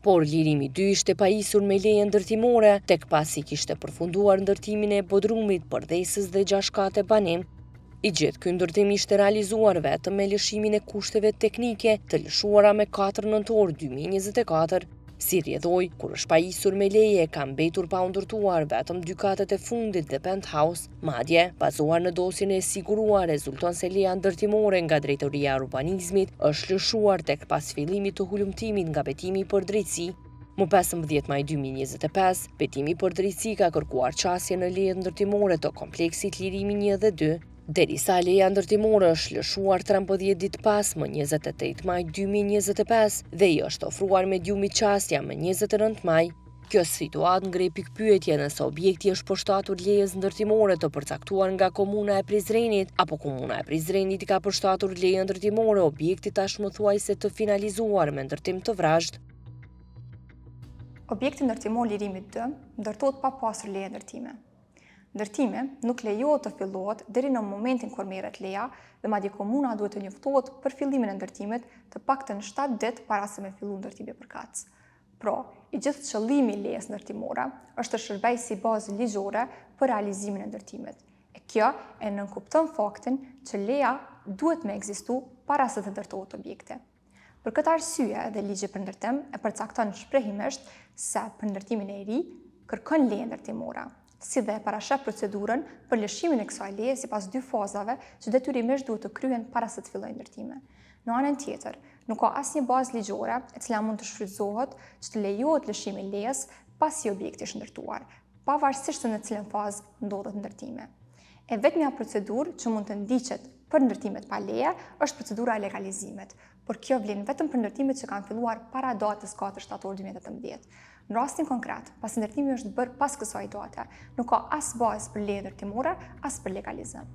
por lirimi 2 ishte pajisur me leje ndërtimore tek pasi kishte përfunduar ndërtimin e bodrumit, përdesës dhe 6 kate banim. I gjithë ky ndërtim ishte realizuar vetëm me lëshimin e kushteve teknike të lëshuara me 4 nëntor 2024. Si rrjedhoi, kur është pajisur me leje, ka mbetur pa u ndërtuar vetëm 2 katet e fundit dhe penthouse. Madje, bazuar në dosjen e siguruar, rezulton se leja ndërtimore nga Drejtoria e Urbanizmit është lëshuar tek pas fillimit të hulumtimit nga betimi për drejtësi. Më 15 maj 2025, betimi për drejtësi ka kërkuar qasje në lejet ndërtimore të kompleksit lirimi 1 dhe 2. Derisa leja ndërtimore është lëshuar 13 ditë pas, më 28 maj 2025, dhe i është ofruar mediumit qasja më 29 maj. Kjo situatë ngrej pikpyetje nëse objekti është përshtatur lejes ndërtimore të përcaktuar nga Komuna e Prizrenit, apo Komuna e Prizrenit ka përshtatur leje ndërtimore objektit tashmë thuajse të finalizuar me ndërtim të vrazhd. Objekti ndërtimor lirimi 2 ndërtohet pa pasur leje ndërtime. Ndërtimi nuk lejohet të fillohet deri në momentin kur merret leja dhe madje komuna duhet të njoftohet për fillimin e ndërtimit të paktën 7 ditë para se me fillu ndërtimi përkatës. Pra, i gjithë qëllimi i lejes ndërtimore është të shërbejë si bazë ligjore për realizimin e ndërtimit. E kjo e nënkupton faktin që leja duhet me ekzistu para se të ndërtohet objekti. Për këtë arsye dhe ligji për ndërtim e përcakton shprehimisht se për ndërtimin e ri kërkon leje ndërtimore, si dhe parashef procedurën për lëshimin e kësaj leje sipas 2 fazave që detyrimisht duhet të kryhen para se të fillojë ndërtimi. Në anën tjetër, nuk ka asnjë bazë ligjore e cila mund të shfrytëzohet që të lejohet lëshimi i lejes pasi objekti është ndërtuar, pavarësisht se në cilën fazë ndodhet ndërtimi. E vetmja procedurë që mund të ndiqet për ndërtimet pa leje është procedura e legalizimit, por kjo vlen vetëm për ndërtimet që kanë filluar para datës 4 shtator 2018. Në rastin konkret, pasi ndërtimi është bërë pas kësaj date, nuk ka as bazë për leje ndërtimore, as për legalizim.